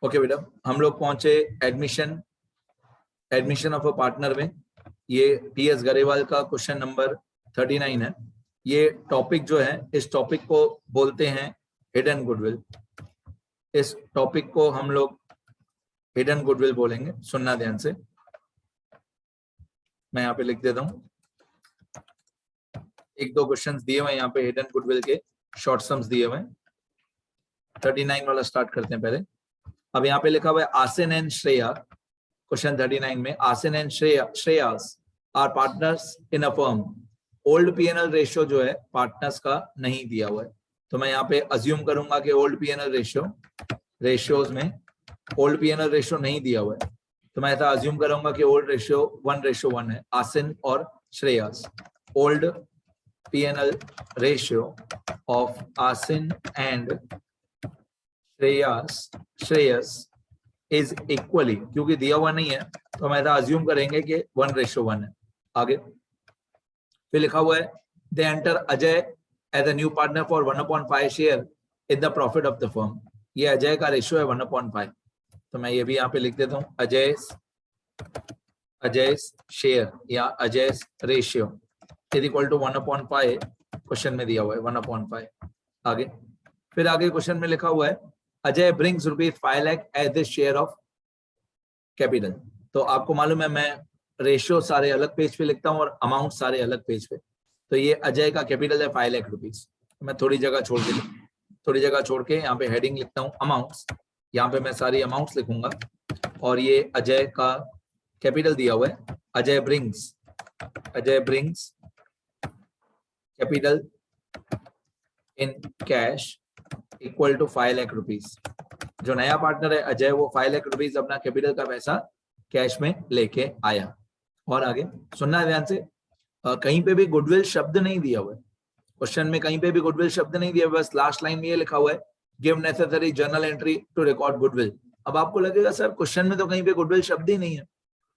Okay बेटा, हम लोग पहुंचे एडमिशन ऑफ अ पार्टनर में। ये PS गरेवाल का क्वेश्चन नंबर 39 है। ये टॉपिक जो है, इस टॉपिक को बोलते हैं हिडन गुडविल। इस टॉपिक को हम लोग हिडन गुडविल बोलेंगे। सुनना ध्यान से, मैं यहाँ पे लिख देता हूँ। एक दो क्वेश्चंस दिए हुए यहाँ पे हिडन गुडविल के, शॉर्ट सम्स दिए हुए। 39 वाला स्टार्ट करते हैं पहले। अब यहाँ पे लिखा हुआ है आसिन एंड श्रेया। क्वेश्चन 39 में Asin and Shreyas are partners in a firm. Old P&L ratio जो है पार्टनर्स का नहीं दिया हुआ है, तो मैं यहाँ पे अज्यूम करूंगा कि ओल्ड P&L रेशियोज में ओल्ड P&L रेशियो नहीं दिया हुआ है, तो मैं ऐसा अज्यूम करूंगा कि ओल्ड रेशियो 1:1 है आसिन और Shreyas. Old P&L ratio of Asin and Shreyas is equally, क्योंकि दिया हुआ नहीं है तो हम ऐसा अज्यूम करेंगे कि 1:1 है। आगे फिर लिखा हुआ है they enter Ajay as a new partner for 1/5 share in the profit of the firm. ये अजय का रेशियो है 1/5, तो मैं ये भी यहाँ पे लिख देता हूँ अजय शेयर या Ajay ratio is equal to 1/5। Question में दिया हुआ है 1/5। आगे फिर आगे क्वेश्चन में लिखा हुआ है Ajay brings ₹5 lakh as the share of capital. तो आपको मालूम है मैं रेशियो सारे अलग पेज पे लिखता हूँ और अमाउंट सारे अलग पेज पे। तो ये अजय का कैपिटल है 5 लाख रुपीज। मैं थोड़ी जगह छोड़ के यहाँ पे हेडिंग लिखता हूँ अमाउंट्स। यहाँ पे मैं सारी अमाउंट्स लिखूंगा और ये अजय का कैपिटल दिया हुआ है। Ajay brings capital in cash equal to 5 lakh rupees. जो नया पार्टनर है अजय, वो 5 लाख रुपीज अपना कैपिटल का पैसा कैश में लेके आया। और आगे सुनना ध्यान से, कहीं पे भी गुडविल शब्द नहीं दिया हुआ है क्वेश्चन में, कहीं पे भी गुडविल शब्द नहीं दिया हुआ है। बस लास्ट लाइन में ये लिखा हुआ है give necessary journal entry to record goodwill. अब आपको लगेगा सर क्वेश्चन में तो कहीं पे गुडविल शब्द ही नहीं है,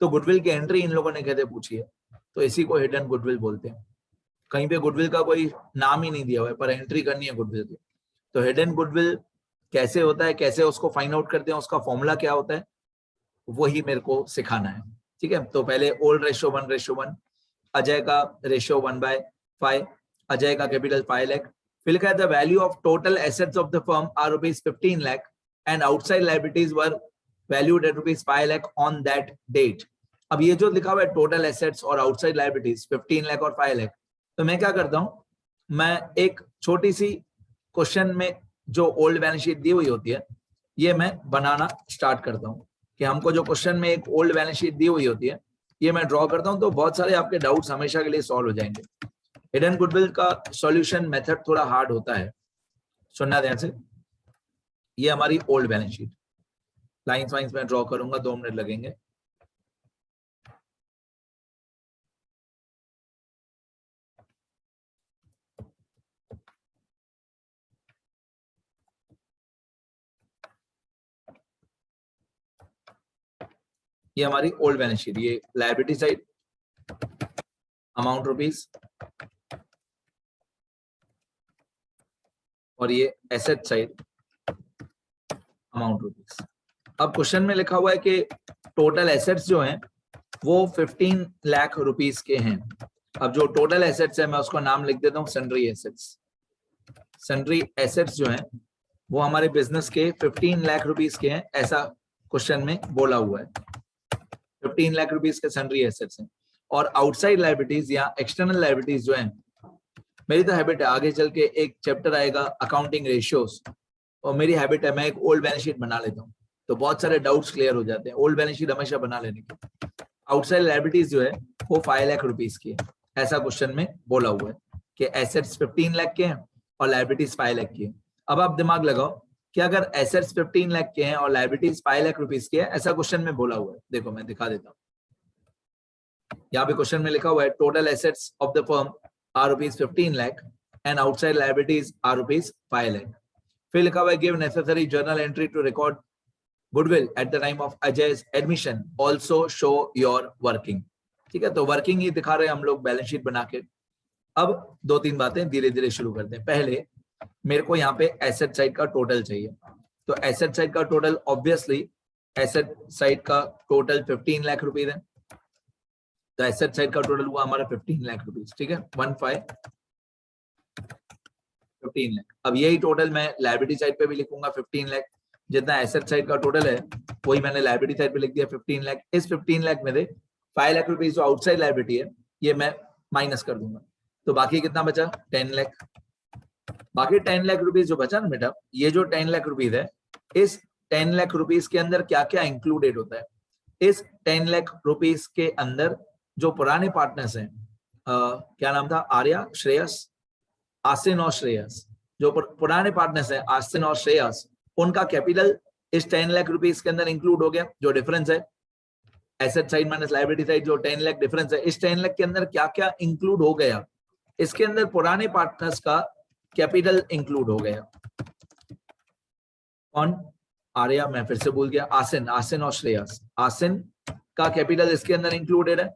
तो गुडविल की एंट्री इन लोगों ने कहते पूछी है, तो इसी को हिडन गुडविल बोलते हैं। कहीं पे गुडविल का कोई नाम ही नहीं दिया हुआ है पर एंट्री करनी है गुडविल की। तो हिडन गुडविल कैसे होता है, कैसे उसको फाइंड आउट करते हैं, उसका फॉर्मूला क्या होता है, वही मेरे को सिखाना है। ठीक है, तो पहले ओल्ड रेशियो 1:1, अजय का रेशियो 1/5, अजय का कैपिटल 5 लाख। फिर लिखा है the value of total assets of the firm are ₹15 lakh and outside liabilities were valued at ₹5 lakh on that date. अब ये जो लिखा हुआ है टोटल एसेट्स और आउटसाइड लायबिलिटीज 15 लाख और 5 लाख, तो मैं क्या करता हूँ, मैं एक छोटी सी क्वेश्चन में जो ओल्ड बैलेंस शीट दी हुई होती है ये मैं बनाना स्टार्ट करता हूँ कि हमको जो क्वेश्चन में एक ओल्ड बैलेंस शीट दी हुई होती है ये मैं ड्रॉ करता हूँ, तो बहुत सारे आपके डाउट्स हमेशा के लिए सॉल्व हो जाएंगे। हिडन गुडविल का सॉल्यूशन मेथड थोड़ा हार्ड होता है, सुनना ध्यान से। ये हमारी ओल्ड बैलेंस शीट, लाइंस वाइंस में ड्रॉ करूंगा, 2 मिनट लगेंगे। ये हमारी ओल्ड बैलेंस शीट, ये लायबिलिटी साइड अमाउंट रुपीज और ये एसेट साइड अमाउंट रुपीज। अब क्वेश्चन में लिखा हुआ है कि टोटल एसेट्स जो हैं वो 15 लाख रुपीस के हैं। अब जो टोटल एसेट्स है मैं उसका नाम लिख देता हूँ सन्ड्री एसेट्स। सन्ड्री एसेट्स जो हैं वो हमारे बिजनेस के 15 लाख रुपीस के हैं, ऐसा क्वेश्चन में बोला हुआ है। 15 लाख रुपीस के सन्ड्री एसेट्स हैं। और आउटसाइड लायबिलिटीज या एक्सटर्नल लायबिलिटीज जो हैं, मेरी तो हैबिट है, आगे चल के एक चैप्टर आएगा अकाउंटिंग रेशियोज, और मेरी हैबिट है मैं एक ओल्ड बैलेंस शीट बना लेता हूँ, तो बहुत सारे डाउट्स क्लियर हो जाते हैं। ओल्ड बैलेंस शीट हमेशा बना लेने की। आउटसाइड लायबिलिटीज जो है वो 5 लाख रुपीस की है, ऐसा क्वेश्चन में बोला हुआ है कि एसेट्स 15 लाख के हैं और लायबिलिटीज 5 लाख की है। अब आप दिमाग लगाओ कि अगर एसेट्स 15 लाख के हैं और लायबिलिटीज 5 लाख रुपीस की है, ऐसा क्वेश्चन में बोला हुआ है। देखो मैं दिखा देता हूँ, यहाँ पे क्वेश्चन में लिखा हुआ है total assets of the firm are ₹15 lakh and outside liabilities are ₹5 lakh. फिर लिखा हुआ है give necessary journal entry to record goodwill at the time of Ajay's admission, also show your working. ठीक है, तो वर्किंग ही दिखा रहे हैं हम लोग बैलेंस शीट बना के। अब 2-3 बातें धीरे धीरे शुरू करते हैं। पहले मेरे को यहाँ पे एसेट साइड का टोटल चाहिए, तो एसेट साइड का टोटल ऑब्वियसली एसेट साइड का टोटल 15 लाख रुपीज है, तो एसेट साइड का टोटल हुआ हमारा 15 लाख रुपीज, ठीक है, 15 लाख। अब यही टोटल मैं लायबिलिटी साइड पे भी लिखूंगा 15 लाख, जितना एसेट साइड का टोटल है वही मैंने लायबिलिटी साइड पे लिख दिया 15 लाख। इस 15 लाख में से 5 लाख रुपीज जो आउटसाइड लायबिलिटी है ये मैं माइनस कर दूंगा, तो बाकी कितना बचा 10 लाख। बाकी 10 लाख रुपीज जो बचा ना बेटा, ये जो 10 लाख रुपीज है, इस 10 लाख रुपीज के अंदर क्या क्या इंक्लूडेड होता है। इस 10 लाख रुपीज के अंदर जो पुराने पार्टनर्स हैं, क्या नाम था, आर्या, श्रेयस, आसिन और श्रेयस, जो पुराने पार्टनर्स हैं आसिन और श्रेयस, उनका कैपिटल इस 10 लाख रुपीज के अंदर इंक्लूड हो गया। जो डिफरेंस है asset side minus liability side, जो 10 लाख डिफरेंस है, इस 10 लाख के अंदर क्या क्या इंक्लूड हो गया, इसके अंदर पुराने पार्टनर्स का कैपिटल इंक्लूड हो गया। कौन, आर्या, मैं फिर से भूल गया, आसिन, आसिन और श्रेयस। आसिन का कैपिटल इसके अंदर इंक्लूडेड है,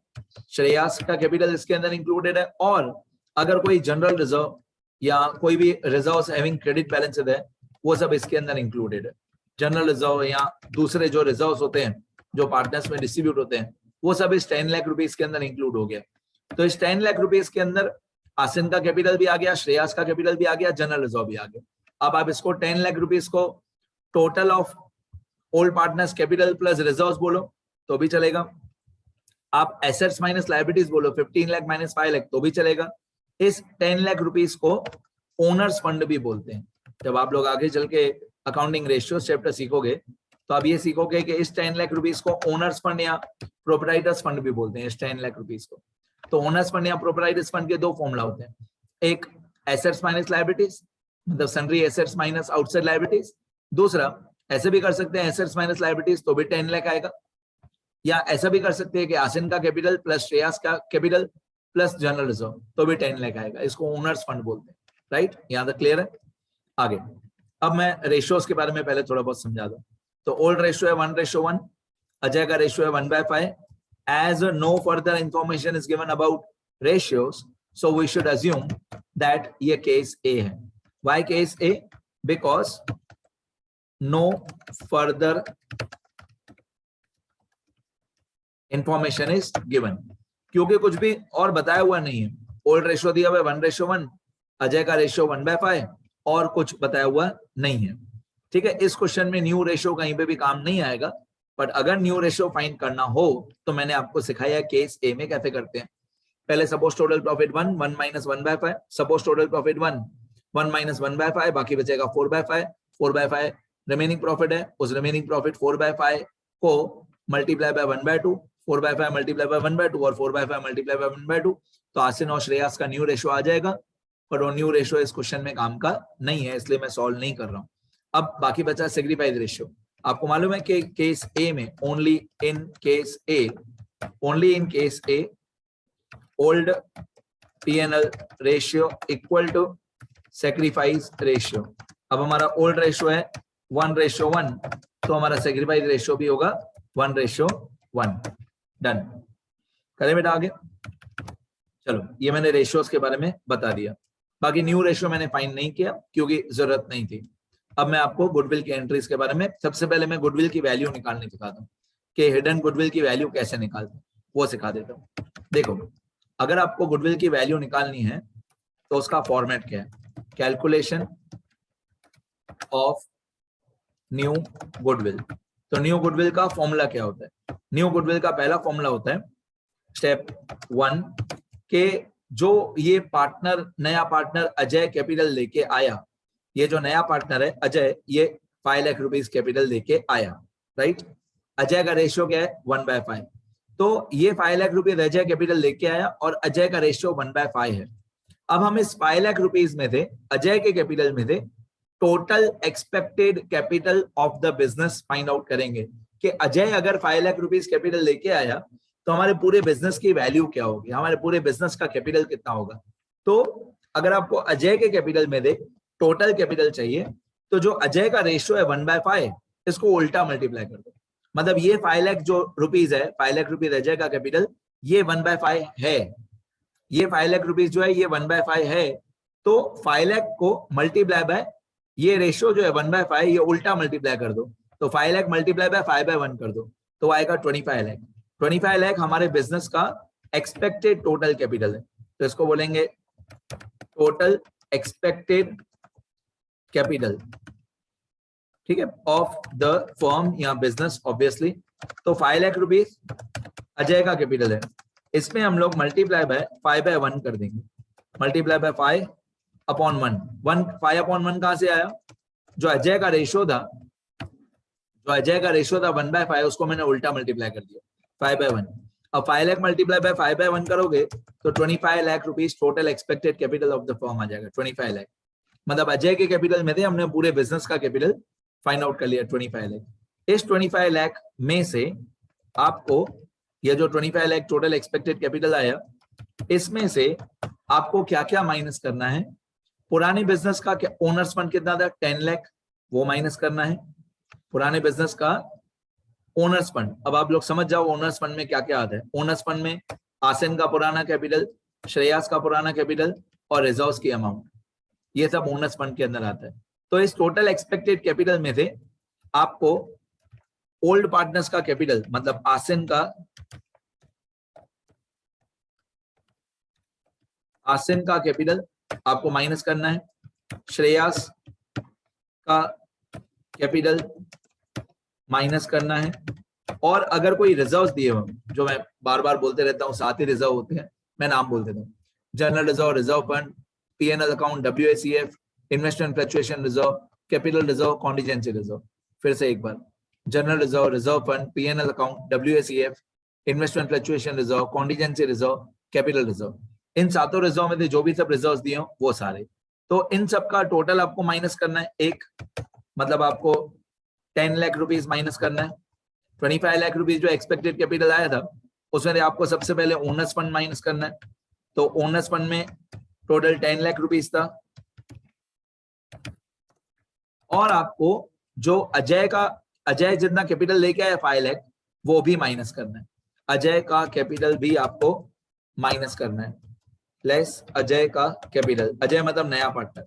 श्रेयस का कैपिटल इसके अंदर इंक्लूडेड है, और अगर कोई जनरल रिजर्व या कोई भी रिजर्व्स हैविंग क्रेडिट बैलेंस है वो सब इसके अंदर इंक्लूडेड है। जनरल रिजर्व या दूसरे जो रिजर्व्स होते हैं जो पार्टनर्स में डिस्ट्रीब्यूट होते हैं वो सब इस 10 लाख रुपीस के अंदर इंक्लूड हो गया। तो इस 10 लाख रुपीस के अंदर आसिन का कैपिटल भी आ गया, श्रेयस का कैपिटल भी आ गया, जनरल रिजर्व भी आ गया। अब आप इसको 10 लाख रुपीस को total of old partners capital plus reserves बोलो तो भी चलेगा। आप एसेट्स माइनस लायबिलिटीज बोलो 15 लाख माइनस 5 लाख तो भी चलेगा। इस 10 लाख रुपीस को ओनर्स फंड भी बोलते हैं। जब आप लोग आगे चल के अकाउंटिंग रेशियोज चैप्टर सीखोगे तो आप ये सीखोगे कि इस 10 लाख रुपीस को ओनर्स फंड या प्रोप्राइटर्स फंड भी बोलते हैं। इस 10 लाख रुपीस को तो ओनर्स फंड या प्रोप्राइटर्स फंड के दो फॉर्मूला होते हैं, एक एसेट्स माइनस लायबिलिटीज, मतलब sundry assets minus outside liabilities. दूसरा ऐसे भी कर सकते हैं एसेट्स माइनस लायबिलिटीज तो भी 10 लाख आएगा, या ऐसा भी कर सकते हैं कि आसिन का कैपिटल प्लस श्रेयस का कैपिटल प्लस जनरल रिजर्व तो भी 10 लाख आएगा। इसको ओनर्स फंड बोलते हैं, राइट। यहाँ तक क्लियर है। आगे अब मैं रेशियोज के बारे में पहले थोड़ा बहुत समझा दूं। तो ओल्ड रेशियो है 1:1, अजय का रेशियो है 1/5। As no further information is given about ratios, so we should assume that ये केस A है। Why case A? Because no further information is given, क्योंकि कुछ भी और बताया हुआ नहीं है। ओल्ड रेशियो दिया हुआ है 1:1, अजय का रेशियो 1/5 और कुछ बताया हुआ नहीं है, ठीक है। इस क्वेश्चन में न्यू रेशियो कहीं पे भी काम नहीं आएगा, बट अगर न्यू रेशियो फाइंड करना हो तो मैंने आपको सिखाया केस ए में कैसे करते हैं। पहले suppose total profit 1 minus 1/5, suppose total profit 1 minus 1/5, बाकी बचेगा 4/5। 4/5 रिमेनिंग प्रॉफिट है, उस रिमेनिंग प्रॉफिट 4/5 को मल्टीप्लाई बाय 1/2, 4/5 मल्टीप्लाई बाय 1/2 और 4/5 मल्टीप्लाई बाय 1/2, तो आसिन और श्रेयस का न्यू रेशियो आ जाएगा। पर वो न्यू रेशियो इस क्वेश्चन में काम का नहीं है, इसलिए मैं सॉल्व नहीं कर रहा हूँ। अब बाकी बचा सेग्रीफाइड रेशियो। आपको मालूम है कि केस ए में only in case A old P&L ratio equal to sacrifice ratio. अब हमारा ओल्ड रेशियो है 1:1, तो हमारा सेक्रीफाइस रेशियो भी होगा 1:1। डन करें बेटा आगे। चलो ये मैंने रेशियोज के बारे में बता दिया। बाकी न्यू रेशियो मैंने फाइंड नहीं किया क्योंकि जरूरत नहीं थी। अब मैं आपको गुडविल की एंट्रीज के बारे में, सबसे पहले मैं गुडविल की वैल्यू निकालने सिखाता हूँ कि हिडन गुडविल की वैल्यू कैसे निकालते हैं, वो सिखा देता हूँ। देखो अगर आपको गुडविल की वैल्यू निकालनी है तो उसका फॉर्मेट क्या है, कैलकुलेशन ऑफ न्यू गुडविल। तो न्यू गुडविल का फॉर्मूला क्या होता है? न्यू गुडविल का पहला फॉर्मूला होता है स्टेप 1 के जो ये पार्टनर, नया पार्टनर अजय कैपिटल लेके आया, ये जो नया पार्टनर है अजय, ये 5 लाख रुपीस कैपिटल लेके आया, राइट। अजय का रेशियो क्या है 1/5, तो ये 5 लाख रुपीस अजय कैपिटल लेके आया और अजय का रेशियो 1/5 है। अब हम इस 5 लाख रुपीस में थे, अजय के कैपिटल में थे, total expected capital of the business find out करेंगे कि अजय अगर 5 लाख रुपीस कैपिटल लेके आया तो हमारे पूरे बिजनेस की वैल्यू क्या होगी, हमारे पूरे बिजनेस का कैपिटल कितना होगा। तो अगर आपको अजय के कैपिटल में दे टोटल कैपिटल चाहिए तो जो अजय का रेशियो है 1/5, इसको उल्टा मल्टीप्लाई कर दो। मतलब ये 5 लाख जो रुपीस है, 5 लाख रुपीस अजय का कैपिटल, ये 1/5 है। ये 5 लाख रुपीस जो है ये 1/5 है, तो 5 लाख को मल्टीप्लाई बाय ये रेशियो जो है 1/5 ये उल्टा मल्टीप्लाई कर दो, तो 5 लाख मल्टीप्लाई बाय 5/1 कर दो तो आएगा 25 लाख। 25 लाख हमारे बिजनेस का एक्सपेक्टेड टोटल कैपिटल है, तो इसको बोलेंगे टोटल एक्सपेक्टेड कैपिटल, ठीक है, ऑफ द फर्म या बिजनेस ऑब्वियसली। तो 5 लाख रुपीस अजय का कैपिटल है, इसमें हम लोग मल्टीप्लाई बाय 5/1 कर देंगे, मल्टीप्लाई बाय 5/1। 5/1 कहां से आया, जो अजय का रेशियो था, जो अजय का रेशियो था 1/5 उसको मैंने उल्टा मल्टीप्लाई कर दिया 5/1। अब 5 लाख मल्टीप्लाई बाय 5/1 करोगे तो 25 lakh rupees total expected capital of the firm आ जाएगा। 25 लाख मतलब अजय के कैपिटल में थे, हमने पूरे बिजनेस का कैपिटल फाइंड आउट कर लिया 25 लाख। इस 25 लाख में से आपको ये जो 25 लाख टोटल एक्सपेक्टेड कैपिटल आया, इसमें से आपको क्या क्या माइनस करना है। पुराने बिजनेस का ओनर्स फंड कितना था 10 लाख, वो माइनस करना है, पुराने बिजनेस का ओनर्स फंड। अब आप लोग समझ जाओ ओनर्स फंड में क्या क्या आता है। ओनर्स फंड में आसिन का पुराना कैपिटल, श्रेयास का पुराना कैपिटल और रिजर्व्स की अमाउंट, ये सब ओनर्स फंड के अंदर आता है। तो इस टोटल एक्सपेक्टेड कैपिटल में से आपको ओल्ड पार्टनर्स का कैपिटल मतलब आसिन का कैपिटल आपको माइनस करना है, श्रेयास का कैपिटल माइनस करना है, और अगर कोई रिजर्व्स दिए हो, जो मैं बार बार बोलते रहता हूं 7 ही रिजर्व होते हैं, मैं नाम बोल देता हूँ, general reserve, reserve fund, PNL account, WACF, investment fluctuation reserve, capital reserve, contingency reserve. फिर से एक बार, general reserve, reserve fund, PNL account, WACF, investment fluctuation reserve, contingency reserve, capital reserve. इन 7 रिजर्व में से जो भी सब रिजर्व दिए हो वो सारे, तो इन सब का टोटल आपको माइनस करना है। एक मतलब आपको 10 लाख रुपीस माइनस करना है। 25 लाख रुपीस जो एक्सपेक्टेड कैपिटल आया था उसमें आपको सबसे पहले ओनर्स फंड माइनस करना है, तो ओनर्स फंड में टोटल 10 लाख रुपीस था, और आपको जो अजय जितना कैपिटल लेके आया 5 लाख वो भी माइनस करना है। अजय का कैपिटल भी आपको माइनस करना है, लेस अजय का कैपिटल, अजय मतलब नया पार्टनर,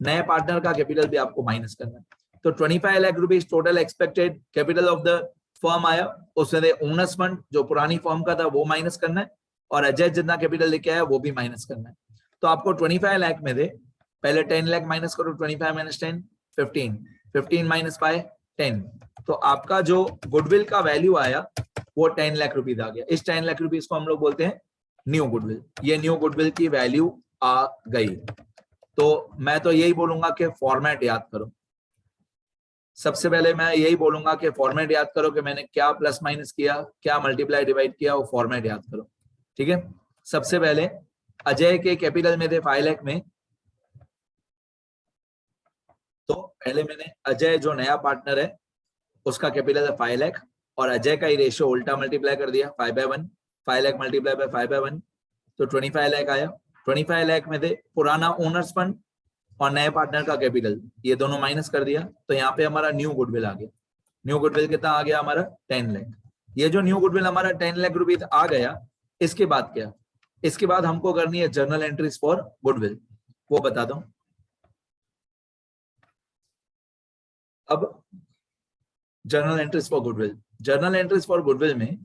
नए पार्टनर का कैपिटल भी आपको माइनस करना है। तो 25 lakh rupees total expected capital of the firm आया, उसमें ओनर्स फंड जो पुरानी फर्म का था वो माइनस करना है, और अजय जितना कैपिटल लेके आया वो भी माइनस करना है। तो आपको 25 लाख में से पहले 10 लाख माइनस करो, 25 माइनस 10 15, 15 माइनस 5 10, तो आपका जो गुडविल का वैल्यू आया वो 10 लाख रुपीज आ गया। इस 10 लाख रुपीज को हम लोग बोलते हैं न्यू गुडविल। ये न्यू गुडविल की वैल्यू आ गई। तो मैं तो यही बोलूंगा कि फॉर्मेट याद करो, सबसे पहले मैं यही बोलूंगा कि फॉर्मेट याद करो कि मैंने क्या प्लस माइनस किया, क्या मल्टीप्लाई डिवाइड किया, वो फॉर्मेट याद करो, ठीक है। सबसे पहले अजय के कैपिटल में थे 5 लाख में, तो पहले मैंने अजय जो नया पार्टनर है उसका कैपिटल है 5 लाख, और अजय का ही रेशियो उल्टा मल्टीप्लाई कर दिया 5/1, 5 लाख मल्टीप्लाई बाय 5/1 तो 25 लाख आया। 25 लाख में थे पुराना ओनर्स फंड और नए पार्टनर का कैपिटल, ये दोनों माइनस कर दिया, तो यहाँ पे हमारा न्यू गुडविल आ गया। न्यू गुडविल कितना आ गया हमारा 10 लाख। ये जो न्यू गुडविल हमारा 10 लाख रुपीज आ गया, इसके बाद क्या, इसके बाद हमको करनी है जर्नल एंट्रीज फॉर गुडविल, वो बता दो। अब journal entries for goodwill, journal entries for goodwill में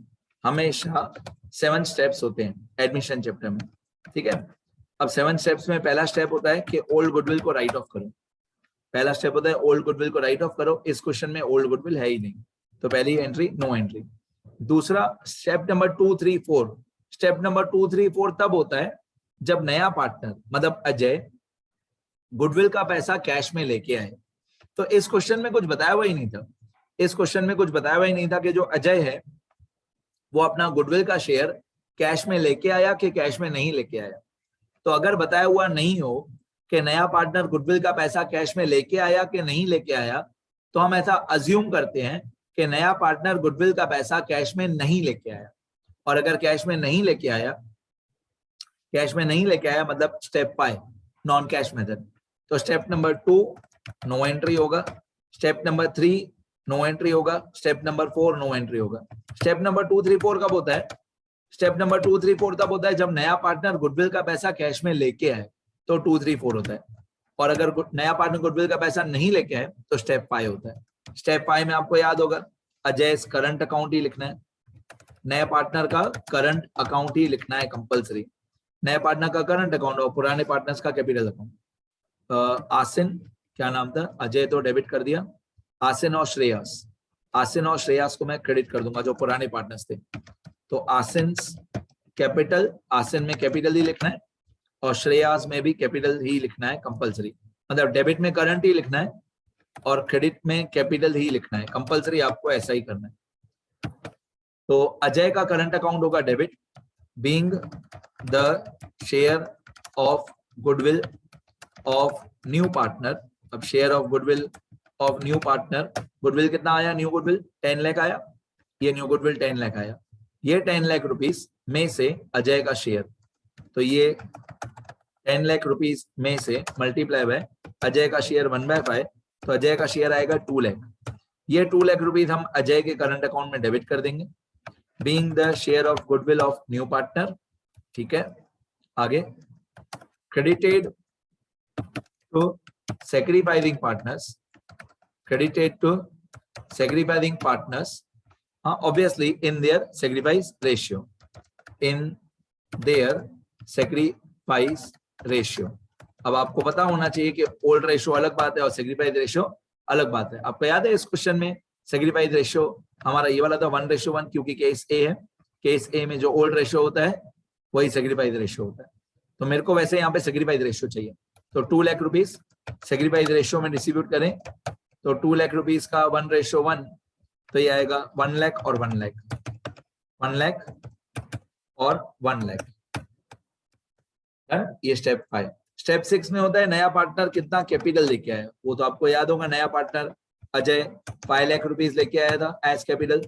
हमेशा 7 स्टेप्स होते हैं एडमिशन चैप्टर में, ठीक है। अब 7 स्टेप्स में पहला स्टेप होता है कि ओल्ड गुडविल को राइट ऑफ करो। पहला स्टेप होता है ओल्ड गुडविल को राइट ऑफ करो। इस क्वेश्चन में ओल्ड गुडविल है ही नहीं, तो पहली एंट्री नो एंट्री। दूसरा स्टेप नंबर 2, 3, 4, स्टेप नंबर 2, 3, 4 तब होता है जब नया पार्टनर मतलब अजय गुडविल का पैसा कैश में लेके आए। तो इस क्वेश्चन में कुछ बताया हुआ ही नहीं था, इस क्वेश्चन में कुछ बताया हुआ ही नहीं था कि जो अजय है वो अपना गुडविल का शेयर कैश में लेके आया कि कैश में नहीं लेके आया। तो अगर बताया हुआ नहीं हो कि नया पार्टनर गुडविल का पैसा कैश में लेके आया कि नहीं लेके आया, तो हम ऐसा अज्यूम करते हैं कि नया पार्टनर गुडविल का पैसा कैश में नहीं लेके आया। और अगर कैश में नहीं लेके आया, कैश में नहीं लेके आया मतलब स्टेप 5 नॉन कैश मेथड, तो स्टेप नंबर 2 नो एंट्री होगा, स्टेप नंबर 3 नो एंट्री होगा, स्टेप नंबर 4 नो एंट्री होगा। स्टेप नंबर 2, 3, 4 कब होता है? स्टेप नंबर 2, 3, 4 तब होता है जब नया पार्टनर गुडविल का पैसा कैश में लेके आए, तो 2, 3, 4 होता है। और अगर नया पार्टनर गुडविल का पैसा नहीं लेके आए तो स्टेप 5 होता है। स्टेप 5 में आपको याद होगा अजय करंट अकाउंट ही लिखना है, नए पार्टनर का करंट अकाउंट ही लिखना है कंपलसरी। नए पार्टनर का करंट अकाउंट और पुराने पार्टनर्स का कैपिटल अकाउंट। आसिन, क्या नाम था, अजय तो डेबिट कर दिया, आसिन और श्रेयस को मैं क्रेडिट कर दूंगा जो पुराने पार्टनर्स थे। तो आसिन कैपिटल, आसिन में कैपिटल ही लिखना है और श्रेयस में भी कैपिटल ही लिखना है कंपलसरी। मतलब डेबिट में करंट ही लिखना है और क्रेडिट में कैपिटल ही लिखना है कंपलसरी, आपको ऐसा ही करना है। तो अजय का करंट अकाउंट होगा debit, being the share of goodwill of new partner. अब share of goodwill of new partner, goodwill कितना आया, न्यू गुडविल 10 लाख आया, ये न्यू गुडविल 10 लाख आया, ये 10 लाख रुपीस में से अजय का शेयर, तो ये 10 लाख रुपीस में से मल्टीप्लाई बाय अजय का शेयर 1/5, तो अजय का शेयर आएगा 2 लाख। ये 2 लाख रुपीस हम अजय के करंट अकाउंट में डेबिट कर देंगे, being the share of goodwill of new partner. ठीक है, आगे credited to sacrificing partners, credited to sacrificing partners, obviously in their sacrifice ratio, in their sacrifice ratio। अब आपको पता होना चाहिए कि ओल्ड रेशियो अलग बात है और सेक्रीफाइस रेशियो अलग बात है। आपको याद है इस क्वेश्चन में सेक्रीफाइस रेशियो हमारा ये वाला था 1:1, क्योंकि केस ए है, केस ए में जो ओल्ड रेशियो होता है वही सेक्रीफाइस रेशियो होता है। तो मेरे को वैसे यहाँ पे सेक्रीफाइस रेशियो चाहिए, तो 2 लाख रुपीस सेक्रीफाइस रेशियो में डिस्ट्रीब्यूट करें तो 2 लाख रुपीस का 1:1, तो ये आएगा 1 लाख और 1 लाख, 1 लाख और 1 लाख। ये स्टेप 5। स्टेप 6 में होता है नया पार्टनर कितना कैपिटल लेके आया, वो तो आपको याद होगा, नया पार्टनर अजय 5 लाख रुपीस लेके आया था एज कैपिटल,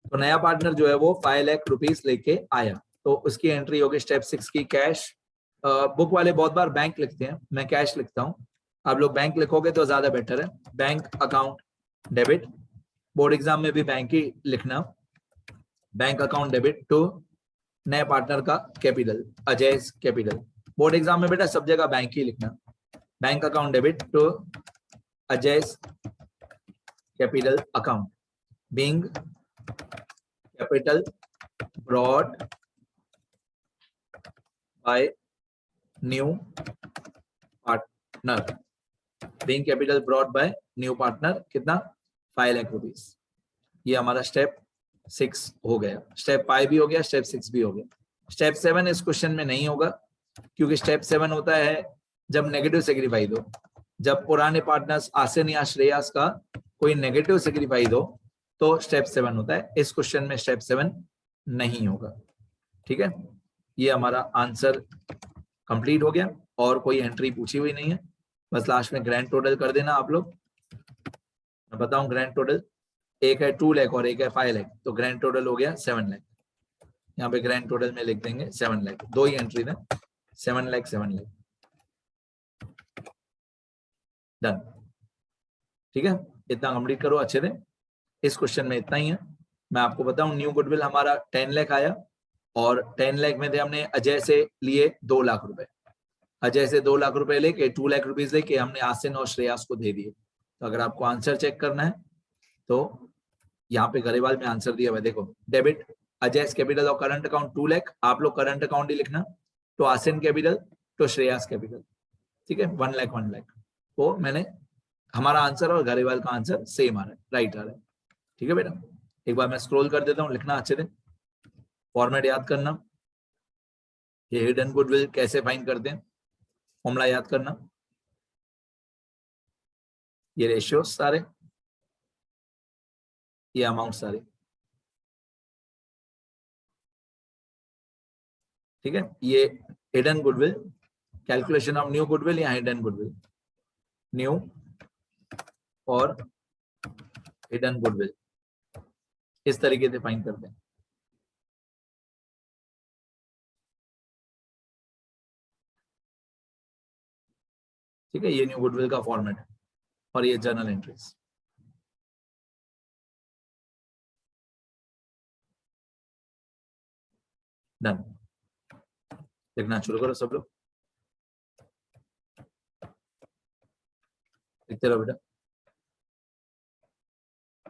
तो नया पार्टनर जो है वो 5 लाख रुपीस लेके आया, तो उसकी एंट्री होगी स्टेप 6 की कैश। बुक वाले बहुत बार बैंक लिखते हैं, मैं कैश लिखता हूँ, आप लोग बैंक लिखोगे तो ज्यादा बेटर है। Bank account debit, board exam में भी बैंक ही लिखना, बैंक अकाउंट डेबिट टू नए पार्टनर का capital, Ajay capital. Board exam में बेटा सब जगह बैंक ही लिखना, bank account debit to Ajay capital account, being capital brought by new partner, being capital brought by new partner, कितना 5 लाख रुपीस। ये हमारा स्टेप 6 हो गया, स्टेप 5 भी हो गया, स्टेप 6 भी हो गया। स्टेप 7 इस क्वेश्चन में नहीं होगा, क्योंकि स्टेप 7 होता है जब नेगेटिव सेक्रीफाइस हो, जब पुराने पार्टनर्स आसिन या श्रेयस का कोई नेगेटिव सेक्रीफाइस हो तो स्टेप 7 होता है। इस क्वेश्चन में स्टेप 7 नहीं होगा। ठीक है, ये हमारा आंसर कंप्लीट हो गया और कोई एंट्री पूछी हुई नहीं है, बस लास्ट में ग्रैंड टोटल कर देना आप लोग। मैं बताऊं ग्रैंड टोटल, एक है 2 लाख और एक है 5 लाख, तो ग्रैंड टोटल हो गया 7 लाख। यहाँ पे ग्रैंड टोटल में लिख देंगे 7 लाख, दो ही एंट्री ना, 7 लाख 7 लाख, डन। ठीक है, इतना कंप्लीट करो अच्छे से, इस क्वेश्चन में इतना ही है। मैं आपको बताऊं न्यू गुडविल हमारा 10 लाख आया और 10 लाख में थे हमने अजय से लिए 2 लाख रुपए, अजय से 2 लाख रुपए लेके 2 लाख रुपीस लेके हमने आसिन और श्रेयस को दे दिए। तो अगर आपको आंसर चेक करना है तो यहाँ पे गरेवाल में आंसर दिया हुआ है, देखो डेबिट अजय कैपिटल और करंट अकाउंट 2 लाख, आप लोग करंट अकाउंट ही लिखना, तो आसिन कैपिटल तो श्रेयस कैपिटल। ठीक है, 1 लाख 1 लाख, तो मैंने हमारा आंसर और गरेवाल का आंसर सेम आ रहा है, राइट आ रहा है। ठीक है बेटा, एक बार मैं स्क्रॉल कर देता हूँ, लिखना अच्छे से, फॉर्मेट याद करना, ये हिडन गुडविल कैसे फाइंड करते हैं, फॉर्मूला याद करना, ये रेशियो सारे, ये अमाउंट सारे। ठीक है, ये hidden goodwill, calculation of new goodwill या हिडन गुडविल, न्यू और हिडन गुडविल, इस तरीके से फाइंड करते हैं। ठीक है, ये न्यू गुडविल का फॉर्मेट है और ये जर्नल एंट्रीज। डन, लिखना शुरू करो सब लोग। लिखते रहो बेटा।